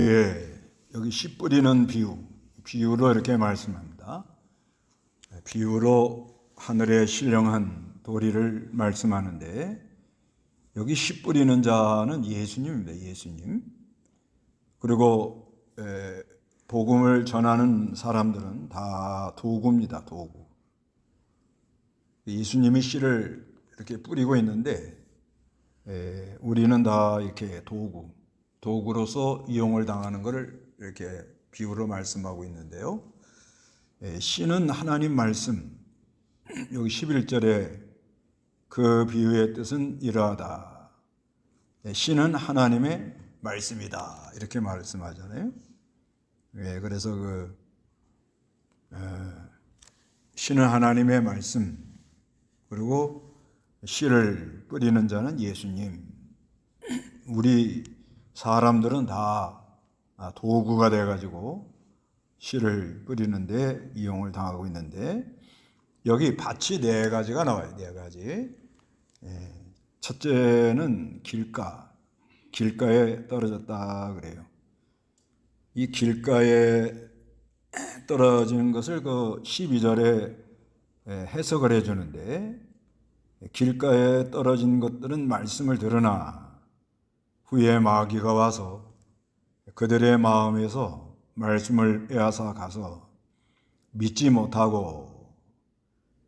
예, 여기 씨 뿌리는 비유로 이렇게 말씀합니다. 비유로 하늘에 신령한 도리를 말씀하는데, 여기 씨 뿌리는 자는 예수님입니다. 예수님. 그리고 복음을 전하는 사람들은 다 도구입니다. 도구. 예수님이 씨를 이렇게 뿌리고 있는데, 우리는 다 이렇게 도구로서 이용을 당하는 것을 이렇게 비유로 말씀하고 있는데요. 씨는 하나님 말씀, 여기 11절에 그 비유의 뜻은 이러하다. 씨는 하나님의 말씀이다. 이렇게 말씀하잖아요. 그래서 씨는 하나님의 말씀, 그리고 씨를 뿌리는 자는 예수님. 우리 사람들은 다 도구가 돼가지고 씨를 뿌리는데 이용을 당하고 있는데, 여기 밭이 네 가지가 나와요. 네 가지. 첫째는 길가에 떨어졌다 그래요. 이 길가에 떨어지는 것을 그 12절에 해석을 해주는데, 길가에 떨어진 것들은 말씀을 들으나 후에 마귀가 와서 그들의 마음에서 말씀을 빼앗아 가서 믿지 못하고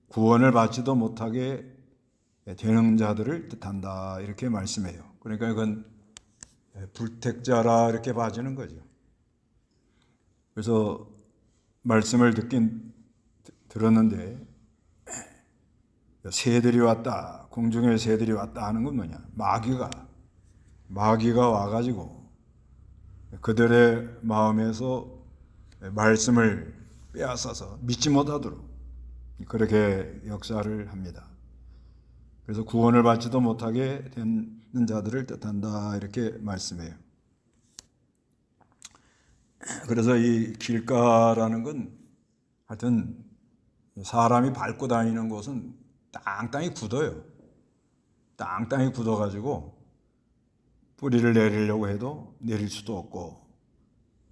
구원을 받지도 못하게 되는 자들을 뜻한다. 이렇게 말씀해요. 그러니까 이건 불택자라 이렇게 봐지는 거죠. 그래서 말씀을 들었는데 새들이 왔다, 공중의 새들이 왔다 하는 건 뭐냐? 마귀가 와가지고 그들의 마음에서 말씀을 빼앗아서 믿지 못하도록 그렇게 역사를 합니다. 그래서 구원을 받지도 못하게 되는 자들을 뜻한다. 이렇게 말씀해요. 그래서 이 길가라는 건 하여튼 사람이 밟고 다니는 곳은 땅땅이 굳어요. 땅땅이 굳어가지고 뿌리를 내리려고 해도 내릴 수도 없고,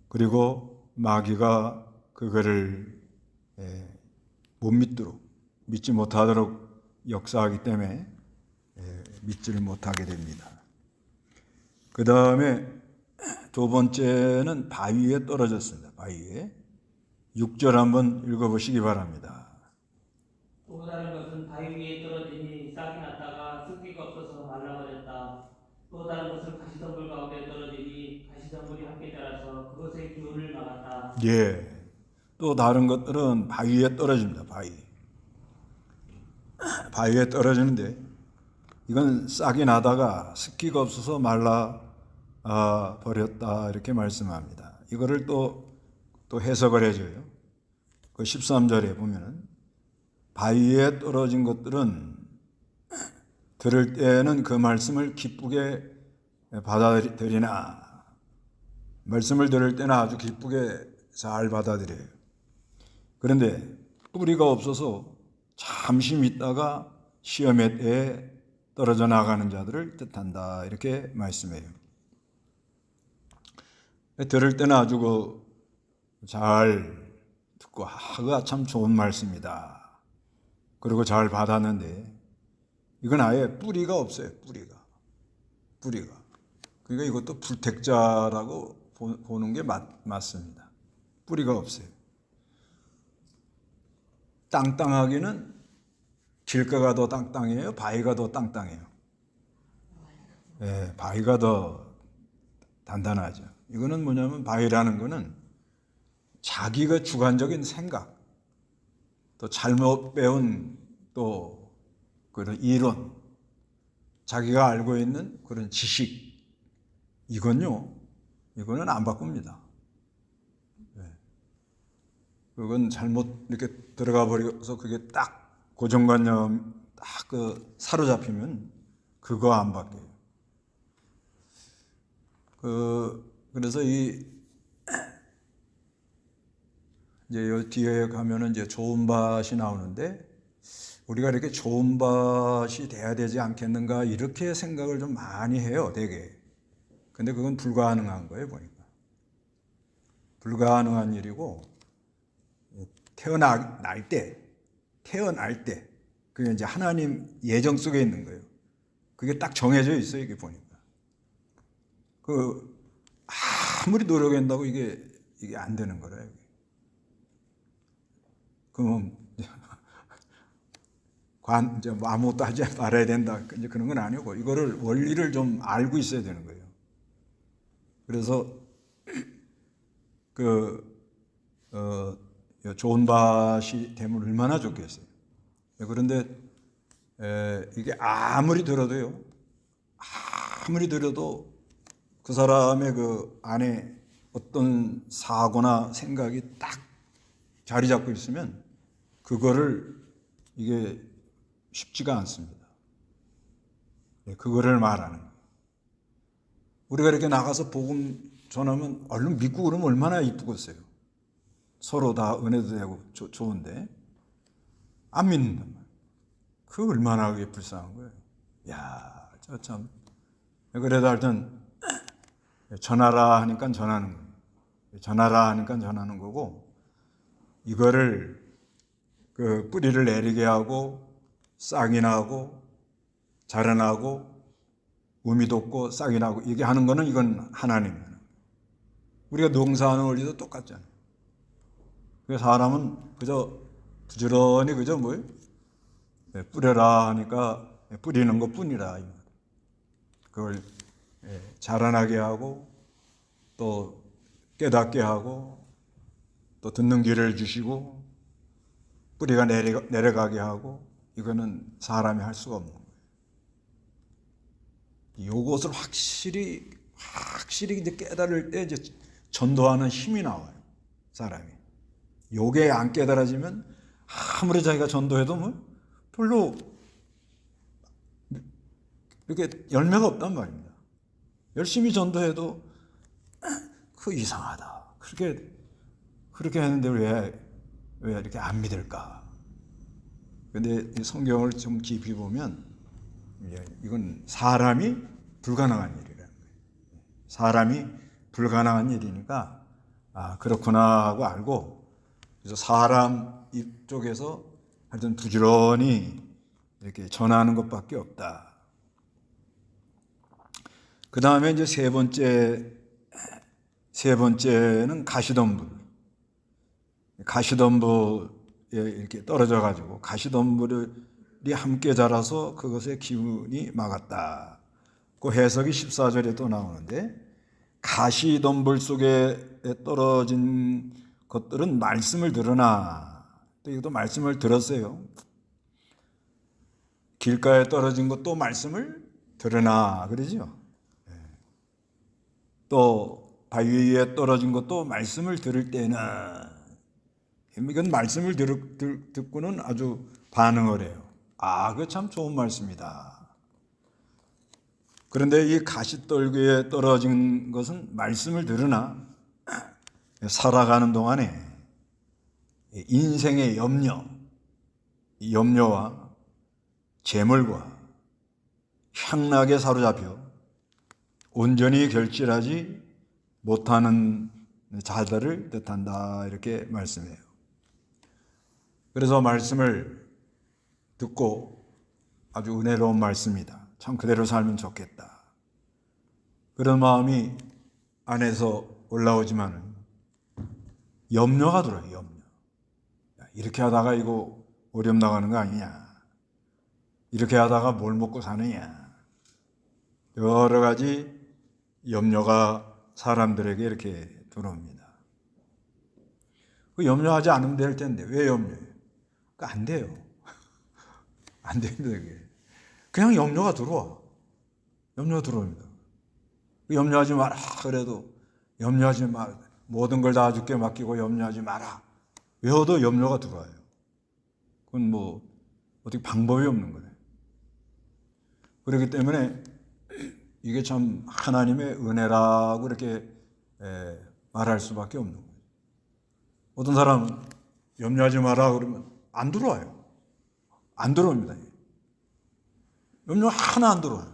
그리고 마귀가 그거를 못 믿지 못하도록 역사하기 때문에 믿지를 못하게 됩니다. 그 다음에 두 번째는 바위에 떨어졌습니다. 바위에. 6절 한번 읽어보시기 바랍니다. 또 다른 것은 바위 위에 떨어지니 싹이 났다가 습기가 없어서 말라버렸다. 또 다른 것은 가시덤불 가운데 떨어지니 가시덤불이 함께 자라서 그것의 기운을 막았다. 예. 또 다른 것들은 바위에 떨어집니다. 바위에 떨어지는데, 이건 싹이 나다가 습기가 없어서 말라 버렸다. 이렇게 말씀합니다. 이거를 또 해석을 해줘요. 그 13절에 보면은 바위에 떨어진 것들은 들을 때는 그 말씀을 기쁘게 받아들이나, 말씀을 들을 때는 아주 기쁘게 잘 받아들여요. 그런데 뿌리가 없어서 잠시 믿다가 시험의 때에 떨어져 나가는 자들을 뜻한다. 이렇게 말씀해요. 들을 때는 아주 잘 듣고 그가 참 좋은 말씀이다. 그리고 잘 받았는데, 이건 아예 뿌리가 없어요. 뿌리가. 그러니까 이것도 불택자라고 보는 게 맞습니다. 뿌리가 없어요. 땅땅하기는 길가가 더 땅땅해요? 바위가 더 땅땅해요? 바위가 더 단단하죠. 이거는 뭐냐면, 바위라는 거는 자기가 주관적인 생각, 또 잘못 배운 또 그런 이론, 자기가 알고 있는 그런 지식, 이거는 안 바꿉니다. 그건 잘못 이렇게 들어가 버려서 그게 딱 고정관념 딱 사로잡히면 그거 안 바뀌어요. 그래서 이제 이 뒤에 가면은 이제 좋은 밭이 나오는데, 우리가 이렇게 좋은 밭이 돼야 되지 않겠는가 이렇게 생각을 좀 많이 해요, 되게. 근데 그건 불가능한 거예요, 보니까. 불가능한 일이고 태어날 때 그게 이제 하나님 예정 속에 있는 거예요. 그게 딱 정해져 있어요. 이게 보니까 그 아무리 노력한다고 이게 안 되는 거래요. 그럼 이제 뭐 아무것도 하지 말아야 된다. 이제 그런 건 아니고 이거를 원리를 좀 알고 있어야 되는 거예요. 그래서 좋은 밭이 되면 얼마나 좋겠어요. 그런데 이게 아무리 들어도 그 사람의 그 안에 어떤 사고나 생각이 딱 자리 잡고 있으면 그거를 이게 쉽지가 않습니다. 그거를 말하는 거예요. 우리가 이렇게 나가서 복음 전하면 얼른 믿고 그러면 얼마나 이쁘겠어요. 서로 다 은혜도 되고 좋은데 안 믿는단 말이에요. 그 얼마나 그게 불쌍한 거예요. 야, 저 참. 그래도 하여튼 전하라 하니까 전하는 거예요. 전하라 하니까 전하는 거고 이거를 그 뿌리를 내리게 하고 싹이 나고 자라나고 우미 돋고 싹이 나고 이게 하는 거는 이건 하나님이에요. 우리가 농사하는 원리도 똑같잖아요. 그래서 사람은 그저 부지런히 그저 뭐예요? 뿌려라 하니까 뿌리는 것 뿐이라. 그걸 자라나게 하고 또 깨닫게 하고 또 듣는 귀를 주시고 뿌리가 내려가게 하고 이거는 사람이 할 수가 없는 거예요. 이것을 확실히 이제 깨달을 때 이제 전도하는 힘이 나와요. 사람이. 요게 안 깨달아지면 아무리 자기가 전도해도 뭐 별로 이렇게 열매가 없단 말입니다. 열심히 전도해도 그 이상하다. 그렇게 했는데 왜 이렇게 안 믿을까? 근데 성경을 좀 깊이 보면 이건 사람이 불가능한 일이라는 거예요. 사람이 불가능한 일이니까 그렇구나 하고 알고 그래서 사람 입쪽에서 하여튼 부지런히 이렇게 전하는 것밖에 없다. 그 다음에 이제 세 번째는 가시덤불. 가시덤불에 이렇게 떨어져 가지고 가시덤불이 함께 자라서 그것의 기운이 막았다. 그 해석이 14절에 또 나오는데 가시덤불 속에 떨어진 것들은 말씀을 들으나 또 이것도 말씀을 들었어요. 길가에 떨어진 것도 말씀을 들으나 그러죠. 또 바위 위에 떨어진 것도 말씀을 들을 때는 이건 말씀을 듣고는 아주 반응을 해요. 그거 참 좋은 말씀이다. 그런데 이 가시떨기에 떨어진 것은 말씀을 들으나 살아가는 동안에 인생의 염려와 재물과 향락에 사로잡혀 온전히 결실하지 못하는 자들을 뜻한다 이렇게 말씀해요. 그래서 말씀을 듣고 아주 은혜로운 말씀이다. 참 그대로 살면 좋겠다. 그런 마음이 안에서 올라오지만 염려가 들어요. 염려. 이렇게 하다가 이거 오염 나가는 거 아니냐. 이렇게 하다가 뭘 먹고 사느냐. 여러 가지 염려가 사람들에게 이렇게 들어옵니다. 그 염려하지 않으면 될 텐데 왜 염려해요? 안 돼요. 안 됩니다. 그게. 그냥 염려가 들어와. 염려가 들어옵니다. 염려하지 마라 그래도 염려하지 마라. 모든 걸 다 주께 맡기고 염려하지 마라. 외워도 염려가 들어와요. 그건 뭐 어떻게 방법이 없는 거예요. 그렇기 때문에 이게 참 하나님의 은혜라고 이렇게 말할 수밖에 없는 거예요. 어떤 사람은 염려하지 마라 그러면 안 들어와요. 안 들어옵니다. 염려 하나 안 들어와요.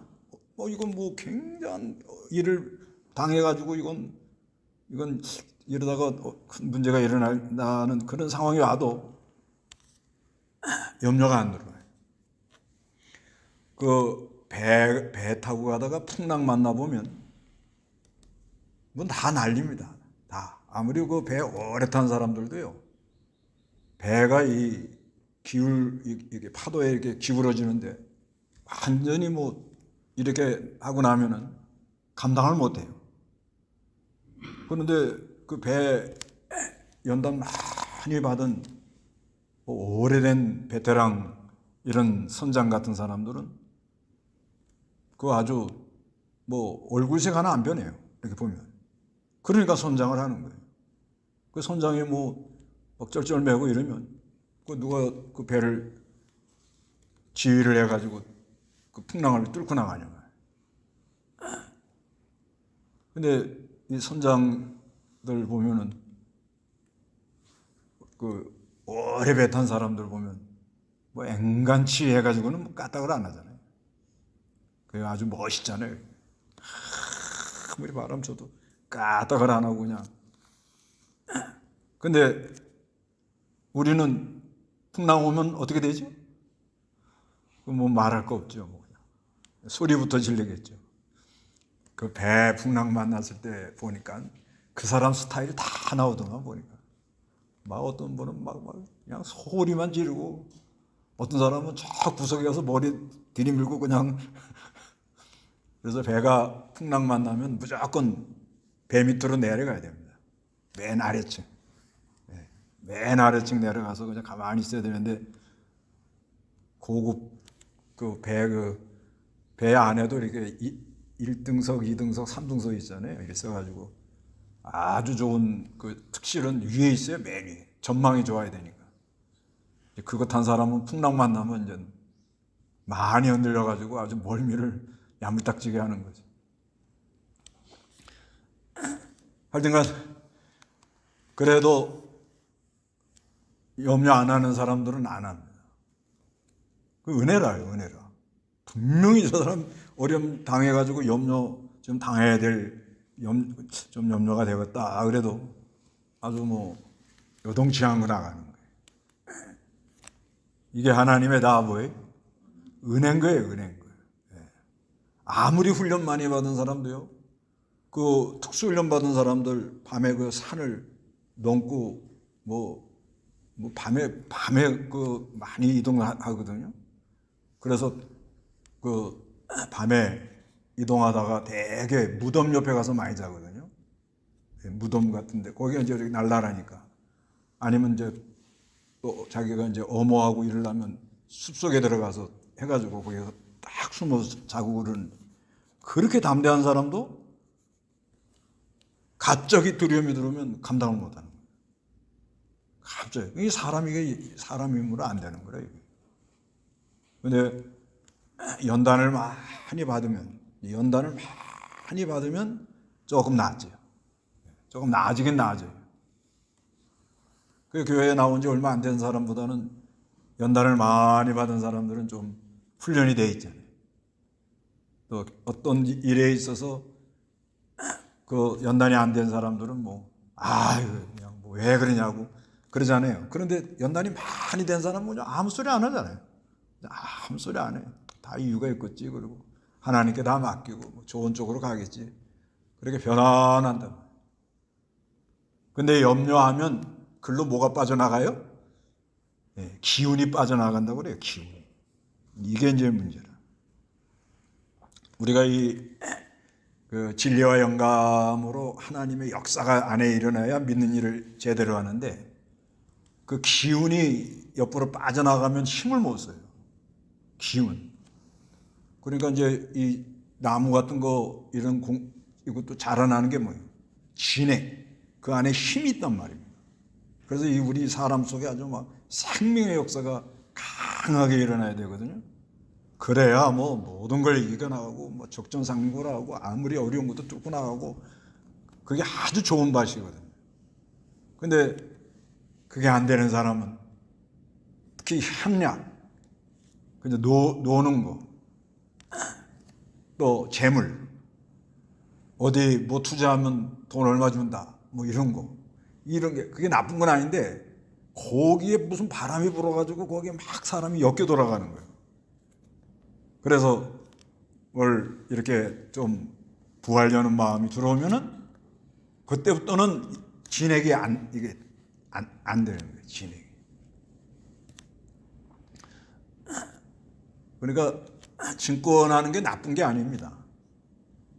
이건 뭐 굉장한 일을 당해가지고 이건 이러다가 큰 문제가 일어나는 그런 상황이 와도 염려가 안 들어요. 배 타고 가다가 풍랑 만나보면 뭐 다 난립니다. 다. 아무리 그 배 오래 탄 사람들도요. 배가 이게 파도에 이렇게 기울어지는데 완전히 뭐 이렇게 하고 나면은 감당을 못 해요. 그런데 그 배 연단 많이 받은 뭐 오래된 베테랑 이런 선장 같은 사람들은 그 아주 뭐 얼굴색 하나 안 변해요. 이렇게 보면. 그러니까 선장을 하는 거예요. 그 선장이 뭐 쩔쩔 매고 이러면 그 누가 그 배를 지휘를 해가지고 그 풍랑을 뚫고 나가냐. 근데 이 선장들 보면은 그 오래 배 탄 사람들 보면 뭐 앵간치 해가지고는 뭐 까딱을 안 하잖아요. 그게 아주 멋있잖아요. 아무리 바람 쳐도 까딱을 안 하고 그냥. 근데 우리는 풍랑 오면 어떻게 되죠? 뭐 말할 거 없죠. 뭐 그냥. 소리부터 지르겠죠. 그 배 풍랑 만났을 때 보니까 그 사람 스타일이 다 나오더만 보니까. 막 어떤 분은 막 그냥 소리만 지르고 어떤 사람은 저 구석에 가서 머리 들이밀고 그냥 그래서 배가 풍랑 만나면 무조건 배 밑으로 내려가야 됩니다. 맨 아래층. 맨 아래층 내려가서 그냥 가만히 있어야 되는데 고급 배 안에도 이렇게 1등석, 2등석, 3등석 있잖아요. 이렇게 써가지고 아주 좋은 그 특실은 위에 있어요. 맨 위에. 전망이 좋아야 되니까. 그거 탄 사람은 풍랑 만나면 이제 많이 흔들려가지고 아주 멀미를 야물딱지게 하는 거죠. 하여튼간 그래도 염려 안 하는 사람들은 안 합니다. 그 은혜라요, 은혜라. 분명히 저 사람 어려움 당해가지고 염려 좀 당해야 될 좀 염려가 되겠다. 그래도 아주 뭐 요동치 않고 나가는 거예요. 이게 하나님의 다 뭐예요? 은혜인 거예요, 은혜인 거예요. 아무리 훈련 많이 받은 사람도요, 그 특수훈련 받은 사람들 밤에 그 산을 넘고 밤에 그 많이 이동하거든요. 그래서 그 밤에 이동하다가 되게 무덤 옆에 가서 많이 자거든요. 무덤 같은데 거기가 이제 날라라니까. 아니면 이제 또 자기가 이제 어모하고 이러려면 숲속에 들어가서 해가지고 거기서 딱 숨어서 자고 그러는 그렇게 담대한 사람도 갑자기 두려움이 들어오면 감당을 못하는 거예요. 갑자기 이게 사람 힘으로 안 되는 거래요. 근데 연단을 많이 받으면 조금 나아져요. 조금 나아지긴 나아져요. 그 교회에 나온 지 얼마 안 된 사람보다는 연단을 많이 받은 사람들은 좀 훈련이 돼 있잖아요. 또 어떤 일에 있어서 그 연단이 안 된 사람들은 그냥 왜 그러냐고 그러잖아요. 그런데 연단이 많이 된 사람은 아무 소리 안 하잖아요. 아무 소리 안 해요. 다 이유가 있겠지. 그리고 하나님께 다 맡기고 좋은 쪽으로 가겠지. 그렇게 편안한다. 근데 염려하면 글로 뭐가 빠져나가요? 기운이 빠져나간다고 그래요. 기운. 이게 이제 문제라. 우리가 그 진리와 영감으로 하나님의 역사가 안에 일어나야 믿는 일을 제대로 하는데 그 기운이 옆으로 빠져나가면 힘을 못 써요. 기운. 그러니까 이제 이 나무 같은 거 이것도 자라나는 게 뭐예요? 진액. 그 안에 힘이 있단 말입니다. 그래서 우리 사람 속에 아주 막 생명의 역사가 강하게 일어나야 되거든요. 그래야 모든 걸 이겨나가고 적전상고라고 아무리 어려운 것도 뚫고 나가고 그게 아주 좋은 밭이거든요. 근데 그게 안 되는 사람은 특히 향락, 노는 거, 또 재물, 어디 투자하면 돈 얼마 준다. 뭐 이런 거. 이런 게 그게 나쁜 건 아닌데 거기에 무슨 바람이 불어가지고 거기에 막 사람이 엮여 돌아가는 거예요. 그래서 뭘 이렇게 좀 부하려는 마음이 들어오면은 그때부터는 진액이 이게 안 되는 거예요. 진액이. 그러니까 증권하는 게 나쁜 게 아닙니다.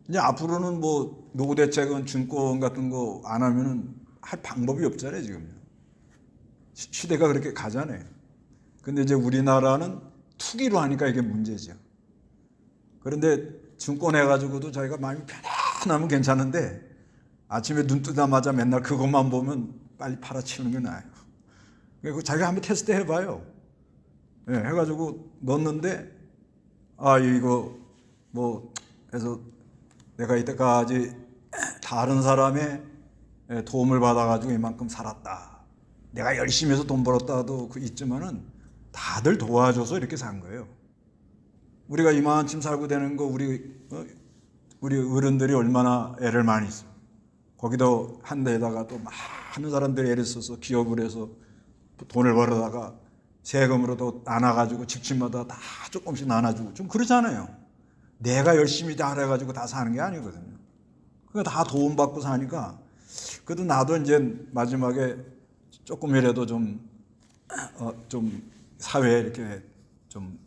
이제 앞으로는 뭐 노후 대책은 증권 같은 거 안 하면은 할 방법이 없잖아요, 지금. 시대가 그렇게 가잖아요. 근데 이제 우리나라는 투기로 하니까 이게 문제죠. 그런데 증권 해가지고도 자기가 마음이 편안하면 괜찮은데 아침에 눈 뜨자마자 맨날 그것만 보면 빨리 팔아치우는 게 나아요. 그리고 자기가 한번 테스트 해봐요. 예, 해가지고 넣었는데 이거 뭐 해서 내가 이때까지 다른 사람의 도움을 받아가지고 이만큼 살았다. 내가 열심히 해서 돈 벌었다도 있지만은 다들 도와줘서 이렇게 산 거예요. 우리가 이만큼 살고 되는 거 우리 어른들이 얼마나 애를 많이 써. 거기도 한 데다가 또 많은 사람들이 애를 써서 기업을 해서 돈을 벌어다가 세금으로 또 나눠가지고 집집마다 다 조금씩 나눠주고 좀 그러잖아요. 내가 열심히 다 해가지고 다 사는 게 아니거든요. 그러니까 다 도움받고 사니까 그래도 나도 이제 마지막에 조금이라도 좀 사회에 이렇게 좀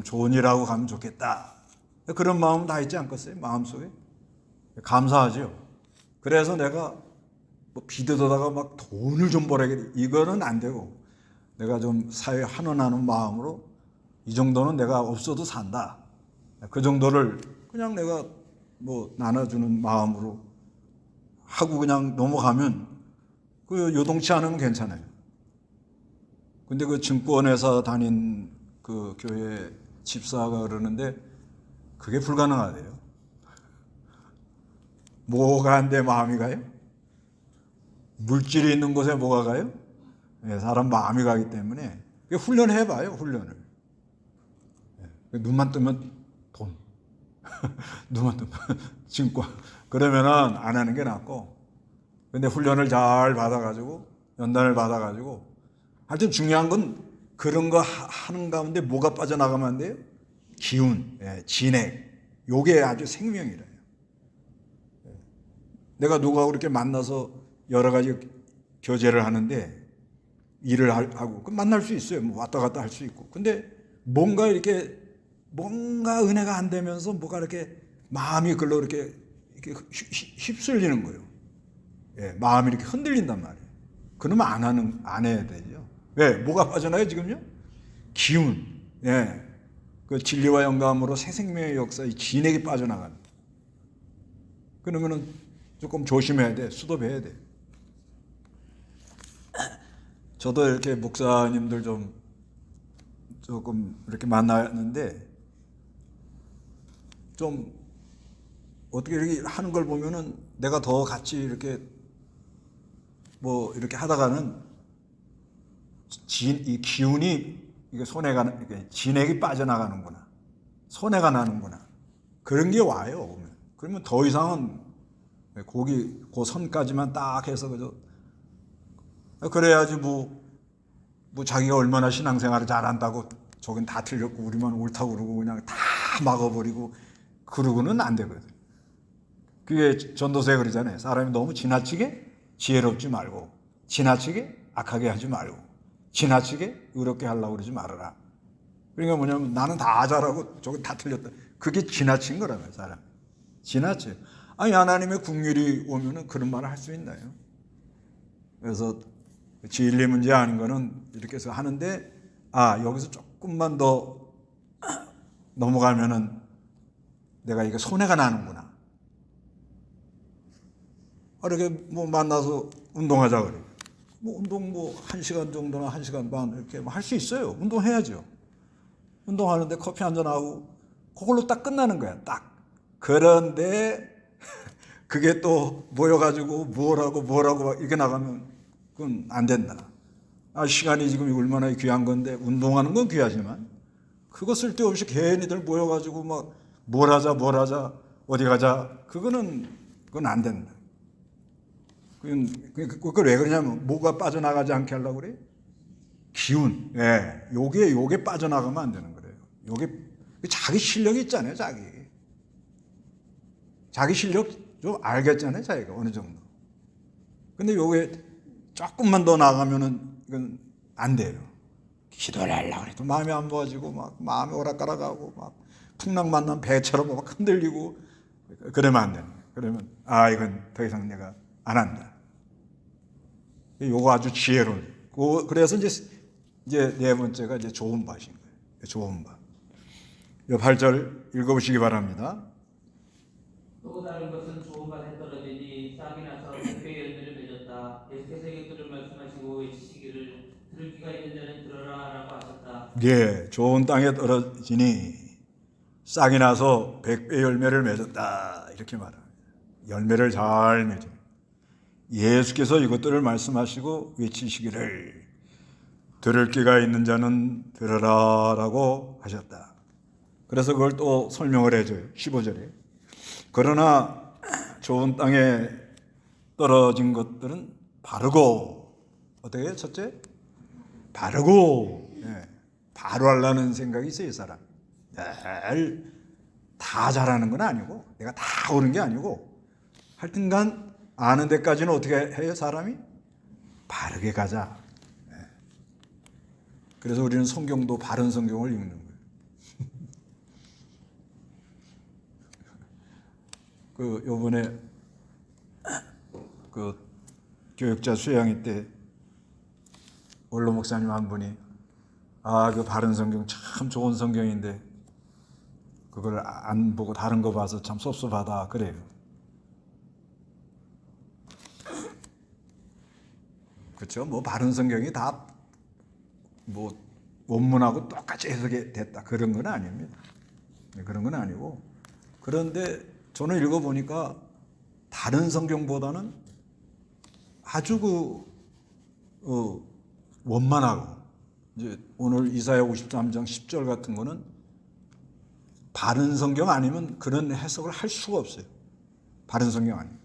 좋은 일하고 가면 좋겠다. 그런 마음 다 있지 않겠어요? 마음속에? 감사하죠. 그래서 내가 뭐 비드다가 막 돈을 좀 벌어야겠다. 이거는 안 되고 내가 좀 사회에 환원하는 마음으로 이 정도는 내가 없어도 산다. 그 정도를 그냥 내가 뭐 나눠주는 마음으로 하고 그냥 넘어가면 그 요동치 않으면 괜찮아요. 근데 그 증권회사 다닌 그 교회 집사가 그러는데 그게 불가능하대요. 뭐가 안 돼 마음이 가요? 물질이 있는 곳에 뭐가 가요? 사람 마음이 가기 때문에 훈련해봐요, 훈련을. 눈만 뜨면 돈, 눈만 뜨면 증권. 그러면은 안 하는 게 낫고. 근데 훈련을 잘 받아가지고 연단을 받아가지고 하여튼 중요한 건 그런 거 하는 가운데 뭐가 빠져나가면 안 돼요? 기운, 진액. 요게 아주 생명이래요. 내가 누가 그렇게 만나서 여러 가지 교제를 하는데 일을 하고 만날 수 있어요. 뭐 왔다 갔다 할 수 있고. 근데 뭔가 은혜가 안 되면서 뭐가 이렇게 마음이 글로 이렇게 휩쓸리는 거예요. 마음이 이렇게 흔들린단 말이에요. 그러면 안 해야 되죠. 왜? 뭐가 빠져나요, 지금요? 기운. 그 진리와 영감으로 새 생명의 역사의 진액이 빠져나가는. 그러면은 조금 조심해야 돼. 수도해야 돼. 저도 이렇게 목사님들 조금 이렇게 만났는데 좀 어떻게 이렇게 하는 걸 보면은 내가 더 같이 이렇게 뭐 이렇게 하다가는 이 기운이 이게 이게 진액이 빠져나가는구나. 손해가 나는구나. 그런 게 와요. 그러면 더 이상은 그 선까지만 딱 해서 그래야지 뭐 자기가 얼마나 신앙생활을 잘한다고 저긴 다 틀렸고 우리만 옳다고 그러고 그냥 다 막아버리고 그러고는 안 되거든. 그게 전도서에 그러잖아요. 사람이 너무 지나치게 지혜롭지 말고 지나치게 악하게 하지 말고 지나치게 의롭게 하려고 그러지 말아라. 그러니까 뭐냐면 나는 다 잘하고 저건 다 틀렸다. 그게 지나친 거라고요. 사람. 지나쳐요. 아니 하나님의 국률이 오면은 그런 말을 할 수 있나요? 그래서 진리 문제 아닌 거는 이렇게 해서 하는데 여기서 조금만 더 넘어가면은 내가 이게 손해가 나는구나. 이렇게 뭐 만나서 운동하자 그래요. 뭐 운동 1시간 정도나 1시간 반 이렇게 할 수 있어요. 운동해야죠. 운동하는데 커피 한잔 하고 그걸로 딱 끝나는 거야. 딱. 그런데 그게 또 모여가지고 뭐라고 막 이렇게 나가면 그건 안 된다. 시간이 지금 얼마나 귀한 건데 운동하는 건 귀하지만 그거 쓸데없이 괜히들 모여가지고 막 뭘 하자 어디 가자 그건 안 된다. 그건 그걸 왜 그러냐면 뭐가 빠져나가지 않게 하려고 그래? 기운. 예. 요게 빠져나가면 안 되는 거예요. 요게 자기 실력이 있잖아요, 자기 실력 좀 알겠잖아요, 자기가 어느 정도. 근데 요게 조금만 더 나가면은 이건 안 돼요. 기도를 하려고 해도 마음이 안 모아지고 막 마음이 오락가락하고 막 풍랑 만난 배처럼 막 흔들리고 그러면 안 되는 거예요. 그러면 이건 더 이상 내가 안 한다. 요거 아주 지혜로운. 그래서 이제 네 번째가 이제 좋은 밭인 거예요. 좋은 밭. 이 8절 읽어보시기 바랍니다. 또 다른 것은 좋은 밭에 떨어지니 싹이 나서 백배 열매를 맺었다. 예수께서 이것들을 말씀하시고 외치시기를 들을 귀가 있는 자는 들어라라고 하셨다. 예, 좋은 땅에 떨어지니 싹이 나서 100배 열매를 맺었다. 이렇게 말합니다. 열매를 잘 맺어. 예수께서 이것들을 말씀하시고 외치시기를 들을 귀가 있는 자는 들으라라고 하셨다. 그래서 그걸 또 설명을 해줘요. 15절에. 그러나 좋은 땅에 떨어진 것들은 바르고, 어떻게 해요? 첫째? 바르고, 예, 바로 하려는 생각이 있어요, 이 사람. 다 잘하는 건 아니고, 내가 다 오는 게 아니고, 하여튼간 아는 데까지는 어떻게 해요, 사람이? 바르게 가자. 예. 그래서 우리는 성경도 바른 성경을 읽는 거예요. 요번에 교육자 수양회 때 원로 목사님 한 분이 그 바른 성경 참 좋은 성경인데 그걸 안 보고 다른 거 봐서 참 섭섭하다 그래요. 그렇죠? 뭐 바른 성경이 다 뭐 원문하고 똑같이 해석이 됐다 그런 건 아닙니다. 그런 건 아니고, 그런데 저는 읽어보니까 다른 성경보다는 아주 원만하고, 이제 오늘 이사야 53장 10절 같은 거는 바른 성경 아니면 그런 해석을 할 수가 없어요. 바른 성경 아니면.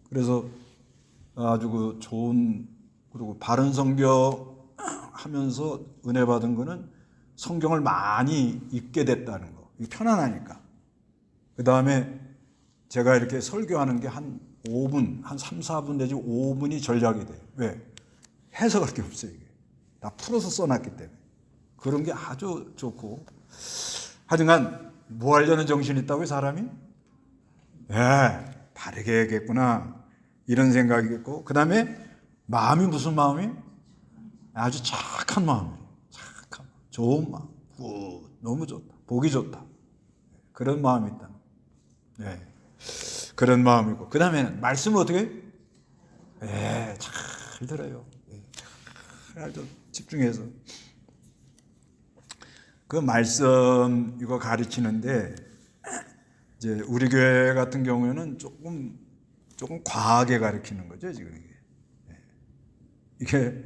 그래서 아주 좋은, 그리고 바른 성경 하면서 은혜 받은 거는 성경을 많이 읽게 됐다는 거. 이게 편안하니까. 그 다음에 제가 이렇게 설교하는 게 한 5분, 한 3, 4분 내지 5분이 전략이 돼요. 왜? 해석할 게 없어요, 이게. 다 풀어서 써놨기 때문에. 그런 게 아주 좋고. 하여튼간, 뭐 하려는 정신이 있다고요, 사람이? 바르게 해야겠구나. 이런 생각이겠고. 그 다음에 마음이 무슨 마음이? 아주 착한 마음이에요. 착한 마음. 좋은 마음. 너무 좋다. 보기 좋다. 그런 마음이 있다. 네. 그런 마음이고. 그 다음에 말씀은 어떻게? 잘 들어요. 잘 집중해서. 그 말씀 이거 가르치는데 이제 우리 교회 같은 경우에는 조금 과하게 가르치는 거죠, 지금 이게. 이게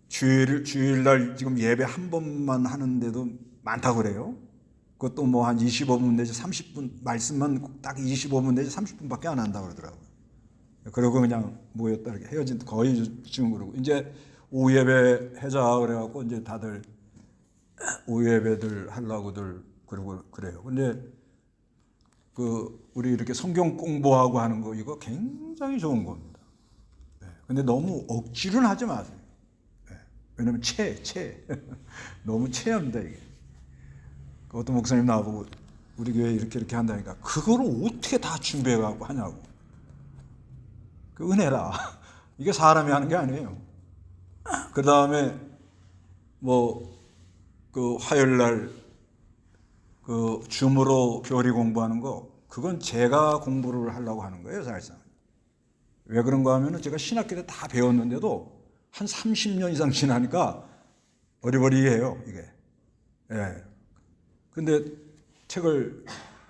주일날 지금 예배 한 번만 하는데도 많다고 그래요. 그것도 뭐 한 25분 내지 30분, 말씀만 딱 25분 내지 30분밖에 안 한다고 그러더라고요. 그러고 그냥 모였다 이렇게 헤어진, 거의 지금 그러고. 이제 오후 예배 하자 그래갖고 이제 다들 오후 예배들 하려고들 그러고 그래요. 근데 우리 이렇게 성경 공부하고 하는 거 이거 굉장히 좋은 겁니다. 근데 너무 억지로는 하지 마세요. 왜냐면 너무 체합니다, 이게. 어떤 목사님 나보고 우리 교회 이렇게 한다니까 그거를 어떻게 다 준비해갖고 하냐고. 그 은혜라. 이게 사람이 하는 게 아니에요. 그 다음에 화요일날 줌으로 교리 공부하는 거, 그건 제가 공부를 하려고 하는 거예요, 사실상. 왜 그런가 하면은 제가 신학교 때 다 배웠는데도 한 30년 이상 지나니까 어리버리해요, 이게. 근데 책을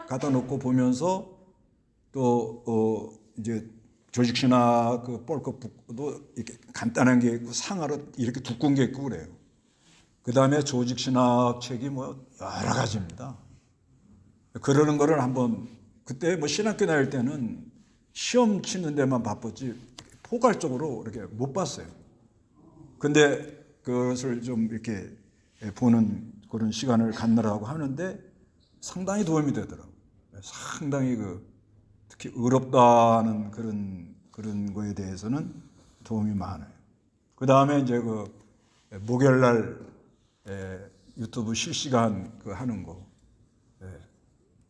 갖다 놓고 보면서 또, 이제 조직신학 볼컵북도 이렇게 간단한 게 있고 상하로 이렇게 두꺼운 게 있고 그래요. 그 다음에 조직신학 책이 여러 가지입니다. 그러는 거를 한번, 그때 신학교 다닐 때는 시험 치는 데만 바빴지 포괄적으로 이렇게 못 봤어요. 근데 그것을 좀 이렇게 보는 그런 시간을 갖느라고 하는데 상당히 도움이 되더라고요. 상당히 특히 의롭다는 그런 거에 대해서는 도움이 많아요. 그 다음에 이제 목요일날 유튜브 실시간 하는 거.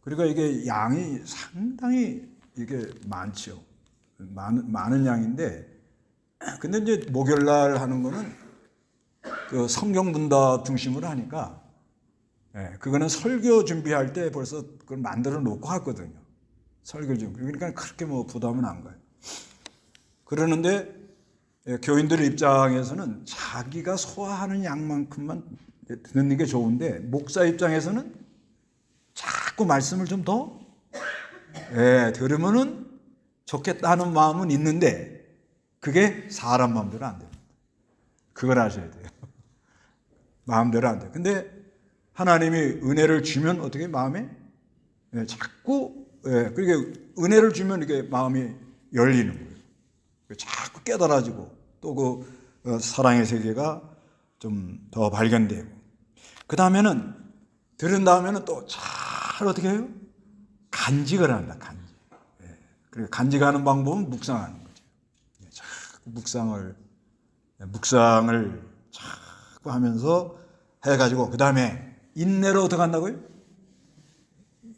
그러니까 이게 양이 상당히 이게 많죠. 많은 양인데, 근데 이제 목요일날 하는 거는 성경 문답 중심으로 하니까, 그거는 설교 준비할 때 벌써 그걸 만들어 놓고 하거든요. 설교 준비. 그러니까 그렇게 부담은 안 가요. 그러는데 교인들 입장에서는 자기가 소화하는 양만큼만 듣는 게 좋은데, 목사 입장에서는 자꾸 말씀을 좀 더 들으면은 좋겠다는 마음은 있는데 그게 사람 마음대로 안 됩니다. 그걸 아셔야 돼요. 마음대로 안 돼요. 근데 하나님이 은혜를 주면 어떻게 마음에 자꾸 그렇게 은혜를 주면 이게 마음이 열리는 거예요. 자꾸 깨달아지고 또 사랑의 세계가 좀 더 발견되고, 그 다음에는 들은 다음에는 또 잘 어떻게 해요? 간직을 한다. 간직. 그리고 간직하는 방법은 묵상하는 거죠. 자꾸 묵상을 자꾸 하면서 해가지고, 그 다음에 인내로 어떻게 한다고요?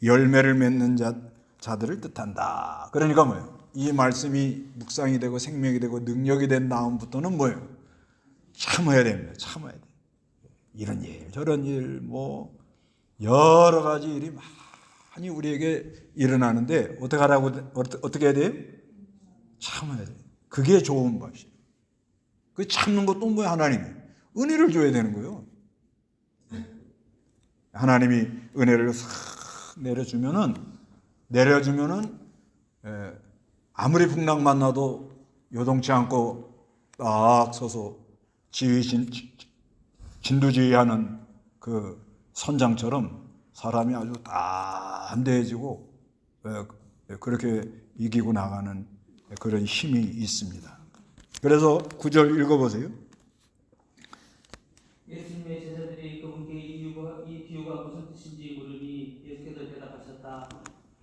열매를 맺는 자들을 뜻한다. 그러니까 뭐예요? 이 말씀이 묵상이 되고 생명이 되고 능력이 된 다음부터는 뭐예요? 참아야 됩니다. 참아야 돼요. 이런 일, 저런 일, 여러 가지 일이 많이 우리에게 일어나는데 어떻게 해야 돼요? 참아야 돼요. 그게 좋은 것이에요. 그 참는 것도 뭐야? 하나님이 은혜를 줘야 되는 거예요. 하나님이 은혜를 싹 내려주면은 아무리 풍랑 만나도 요동치 않고 딱 서서 진두지휘하는 그 선장처럼 사람이 아주 담대해지고 그렇게 이기고 나가는 그런 힘이 있습니다. 그래서 9절 읽어보세요. 예수님의 제자들이 그분께 이 비유가 무슨 뜻인지 물으니 예수께서 대답하셨다.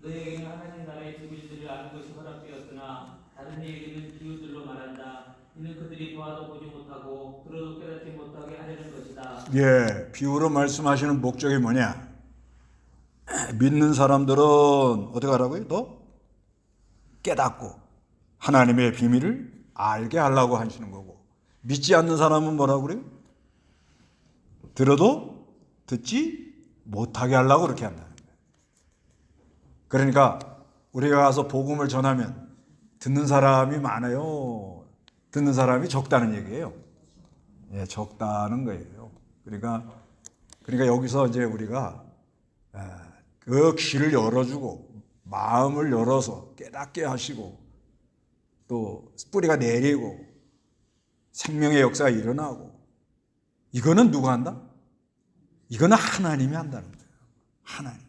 너희에게는 하나님 나라의 비밀들을 아는 것이 허락되었으나 다른 이에게는 비유들로 말한다. 이는 그들이 보아도 보지 못하고 들어도 깨닫지 못하게 하려는 것이다. 비유로 말씀하시는 목적이 뭐냐? 믿는 사람들은 어떻게 하라고요? 더 깨닫고 하나님의 비밀을 알게 하려고 하시는 거고, 믿지 않는 사람은 뭐라고 그래요? 들어도 듣지 못하게 하려고 그렇게 한다는 거예요. 그러니까 우리가 가서 복음을 전하면 듣는 사람이 많아요, 듣는 사람이 적다는 얘기예요. 적다는 거예요. 그러니까 여기서 이제 우리가 그 귀를 열어주고 마음을 열어서 깨닫게 하시고 또 뿌리가 내리고 생명의 역사가 일어나고, 이거는 누가 한다? 이거는 하나님이 한다는 거예요. 하나님.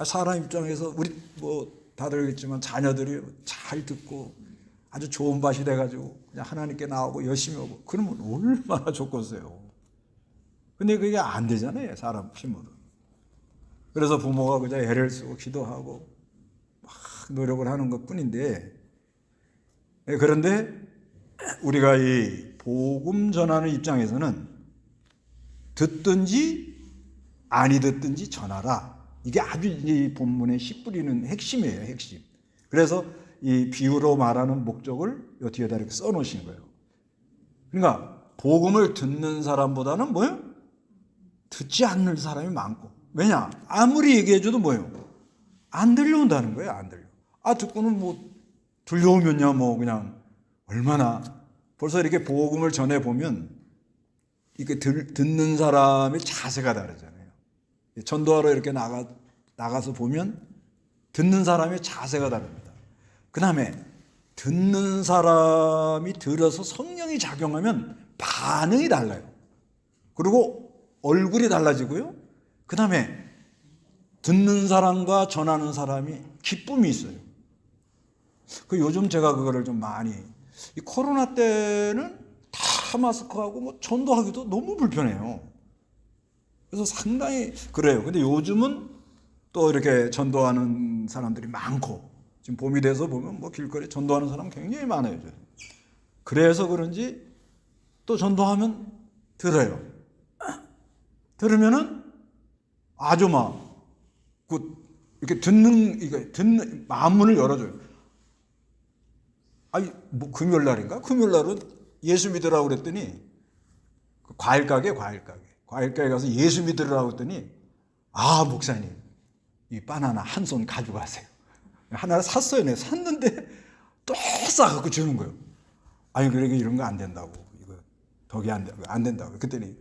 사람 입장에서 우리 다들 알겠지만 자녀들이 잘 듣고 아주 좋은 밭이 돼가지고 그냥 하나님께 나오고 열심히 오고 그러면 얼마나 좋겠어요. 근데 그게 안 되잖아요, 사람 힘으로. 그래서 부모가 그냥 애를 쓰고 기도하고 막 노력을 하는 것 뿐인데, 그런데 우리가 이 복음 전하는 입장에서는 듣든지 아니 듣든지 전하라. 이게 아주 이 본문의 씨 뿌리는 핵심이에요, 핵심. 그래서 이 비유로 말하는 목적을 요 뒤에다 이렇게 써놓으신 거예요. 그러니까 복음을 듣는 사람보다는 뭐예요? 듣지 않는 사람이 많고. 왜냐? 아무리 얘기해줘도 뭐예요? 안 들려온다는 거예요, 안 들려. 듣고는 들려오면야 그냥 얼마나. 벌써 이렇게 복음을 전해보면 이렇게 듣는 사람의 자세가 다르잖아요. 전도하러 이렇게 나가서 보면 듣는 사람의 자세가 다릅니다. 그 다음에 듣는 사람이 들어서 성령이 작용하면 반응이 달라요. 그리고 얼굴이 달라지고요. 그 다음에 듣는 사람과 전하는 사람이 기쁨이 있어요. 그 요즘 제가 그거를 좀 많이 이 코로나 때는 다 마스크하고 뭐 전도하기도 너무 불편해요. 그래서 상당히 그래요. 근데 요즘은 또 이렇게 전도하는 사람들이 많고 지금 봄이 돼서 보면 뭐 길거리 전도하는 사람 굉장히 많아요. 그래서 그런지 또 전도하면 들어요. 들으면은 아주 막 이렇게 듣는 마음문을 열어줘요. 아니 뭐 금요일 날인가? 금요일 날은 예수 믿으라고 그랬더니 과일 가게 가서 예수 믿으라고 했더니 아 목사님 이 바나나 한 손 가져가세요. 하나 샀어요. 내가 샀는데 또 싸갖고 주는 거예요. 아니 그러게 이런 거 안 된다고 이거 덕이 안 된다고. 그랬더니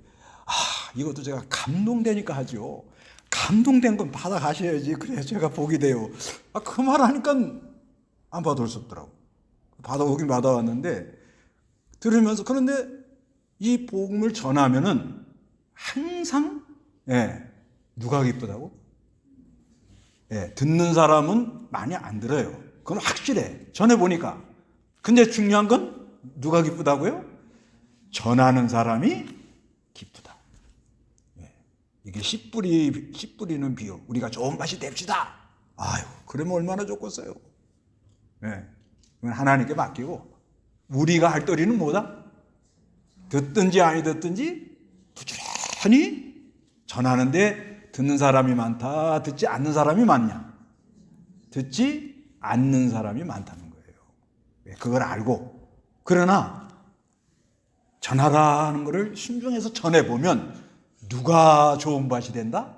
아 이것도 제가 감동되니까 하죠. 감동된 건 받아가셔야지. 그래야 제가 복이 돼요. 아, 그 말 하니까 안 받아올 수 없더라고. 받아오긴 받아왔는데 들으면서 그런데 이 복음을 전하면은 항상 누가 기쁘다고? 듣는 사람은 많이 안 들어요. 그건 확실해. 전해보니까. 근데 중요한 건 누가 기쁘다고요? 전하는 사람이 기쁘다. 이게 씨 뿌리는 비유. 우리가 좋은 밭이 됩시다. 아유, 그러면 얼마나 좋겠어요. 그건 하나님께 맡기고 우리가 할 도리는 뭐다? 듣든지 아니 듣든지 부지런히 전하는데 듣는 사람이 많다, 듣지 않는 사람이 많냐? 듣지 않는 사람이 많다는 거예요. 그걸 알고 그러나 전하라는 것을 신중해서 전해보면 누가 좋은 밭이 된다?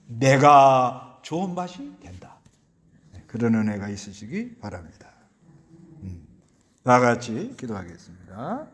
내가 좋은 밭이 된다. 그런 은혜가 있으시기 바랍니다. 다 같이 기도하겠습니다.